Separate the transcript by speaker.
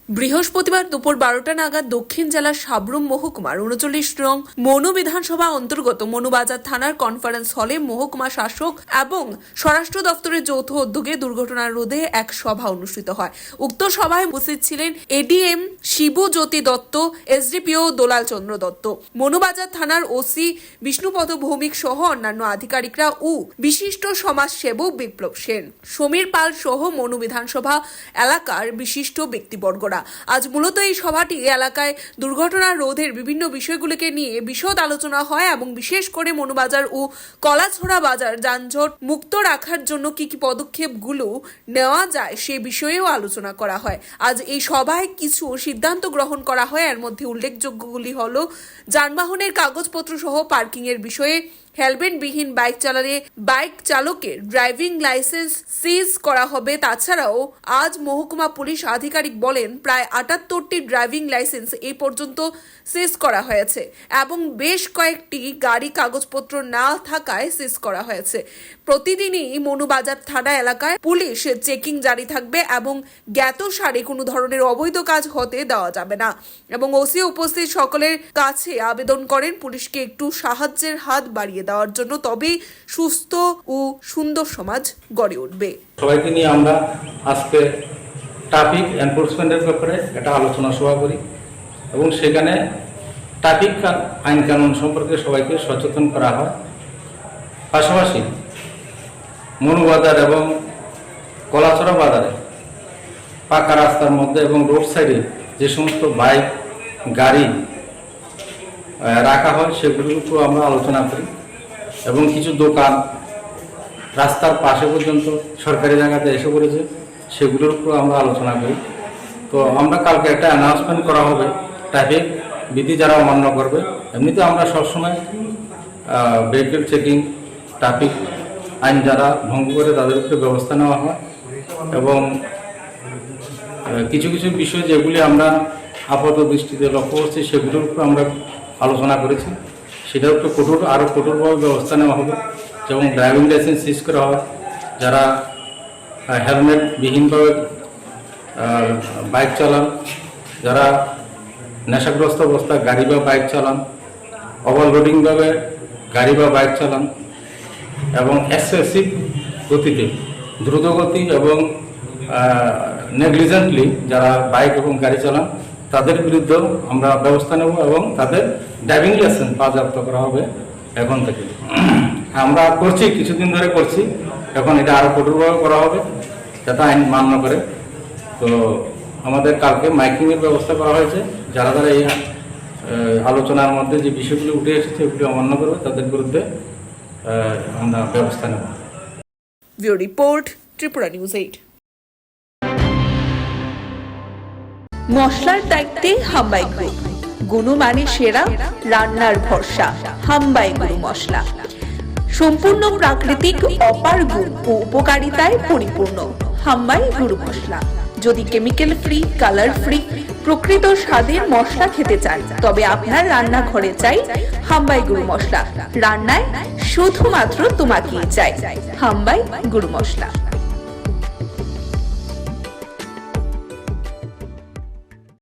Speaker 1: বৃহস্পতিবার দুপুর 12টা নাগাদ দক্ষিণ জেলার সাবরুম মহকুমার 39 নং মনু বিধানসভা অন্তর্গত মনুবাজার থানার কনফারেন্স হলে মহকুমা শাসক এবং স্বরাষ্ট্র দপ্তরের যৌথ উদ্যোগে দুর্ঘটনা রোধে এক সভা অনুষ্ঠিত হয়। উক্ত সভায় উপস্থিত ছিলেন এডিএম শিবু জ্যোতি দত্ত, এসডিপিও দোলাল চন্দ্র দত্ত, মনুবাজার থানার ওসি বিষ্ণুপদ ভৌমিক সহ অন্যান্য আধিকারিকরা ও বিশিষ্ট সমাজসেবক বিপ্লব সেন, সমীর পাল সহ মনু বিধানসভা এলাকার বিশিষ্ট ব্যক্তিবর্গরা। আজ মূলত এই সভাটি এলাকায় দুর্ঘটনা রোধের বিভিন্ন বিষয়গুলিকে নিয়ে বিশদ আলোচনা হয় এবং বিশেষ করে মনুবাজার ও কলাছড়া বাজার যানজট মুক্ত রাখার জন্য কি কি পদক্ষেপগুলো নেওয়া যায় সে বিষয়েও আলোচনা করা হয়। আজ এই সভায় কিছু সিদ্ধান্ত গ্রহণ করা হয়। এর মধ্যে উল্লেখযোগ্যগুলি হলো যানবাহনের কাগজপত্র সহ পার্কিং এর বিষয়ে হেলমেটবিহীন বাইক চালালে বাইক চালকের ড্রাইভিং লাইসেন্স সিজ করা হবে। তাছাড়াও আজ মহকুমা পুলিশ আধিকারিক বলেন প্রায় 78টি ড্রাইভিং লাইসেন্স এই পর্যন্ত সিজ করা হয়েছে এবং বেশ কয়েকটি গাড়ি কাগজপত্র না থাকায় সিজ করা হয়েছে। প্রতিদিনই মনুবাজার থানা এলাকায় পুলিশ চেকিং জারি থাকবে এবং জ্ঞাতসারে কোনো ধরনের অবৈধ কাজ হতে দেওয়া যাবে না এবং ওসি উপস্থিত সকলের কাছে আবেদন করেন পুলিশকে একটু সাহায্যের হাত বাড়িয়ে দেওয়ার জন্য, তবেই সুস্থ ও সুন্দর সমাজ গড়ে উঠবে।
Speaker 2: সবাইকে নিয়ে আমরা আজকে ট্রাফিক এনফোর্সমেন্টের ব্যাপারে একটা আলোচনা সভা করি এবং সেখানে ট্রাফিক আইন কানুন সম্পর্কে সবাইকে সচেতন করা হয়। পাশাপাশি মনুবাজার এবং কলাছড়া বাজারে পাকা রাস্তার মধ্যে এবং রোড সাইডে যে সমস্ত বাইক গাড়ি রাখা হয় সেগুলির উপর আমরা আলোচনা করি এবং কিছু দোকান রাস্তার পাশে পর্যন্ত সরকারি জায়গাতে এসে পড়েছে সেগুলোর উপর আমরা আলোচনা করি। তো আমরা কালকে একটা অ্যানাউন্সমেন্ট করা হবে ট্রাফিক বিধি যারা অমান্য করবে। এমনিতে আমরা সবসময় ভেহিকেল চেকিং ট্রাফিক আইন যারা ভঙ্গ করে তাদের উপরে ব্যবস্থা নেওয়া হয় এবং কিছু কিছু বিষয় যেগুলি আমরা আপাত দৃষ্টিতে লক্ষ্য করছি সেগুলোর উপর আমরা আলোচনা করেছি। সেটার উপর আরও কঠোরভাবে ব্যবস্থা নেওয়া হবে যেমন ড্রাইভিং লাইসেন্স সিজ করা হয়, যারা হেলমেটবিহীনভাবে বাইক চালান, যারা নেশাগ্রস্ত অবস্থায় গাড়ি বা বাইক চালান, ওভারলোডিংভাবে গাড়ি বা বাইক চালান এবং এক্সেসিভ গতিতে দ্রুতগতি এবং নেগলিজেন্টলি যারা বাইক এবং গাড়ি চালান তাদের বিরুদ্ধেও আমরা ব্যবস্থা নেব এবং তাদের ড্রাইভিং লাইসেন্স বাজেয়াপ্ত করা হবে। এখন থেকে আমরা করছি, কিছুদিন ধরে করছি, এখন এটা আরও কঠোরভাবে করা হবে যাতে আইন মান্য করে। তো আমাদের কালকে মাইকিংয়ের ব্যবস্থা করা হয়েছে, যারা যারা এই আলোচনার মধ্যে যে বিষয়গুলো উঠে এসেছে এগুলি অমান্য করবে তাদের বিরুদ্ধে আমরা ব্যবস্থা নেব।
Speaker 1: Bureau report, Tripura news 8। মশলার দায়িত্বে হাম্বাই গ্রুপ, গুণমানে সেরা, রান্নার ভরসা। হাম্বাই গুরু মশলা সম্পূর্ণ প্রাকৃতিক, অপার গুণ ও উপকারিতায় পরিপূর্ণ। হাম্বাই গুরু মশলা। যদি কেমিক্যাল ফ্রি, কালার ফ্রি, প্রকৃত স্বাদের মশলা খেতে চান তবে আপনার রান্নাঘরে চাই হাম্বাই গুরু মশলা। রান্নায় শুধুমাত্র তোমাকেই চাই হাম্বাই গুরু মশলা।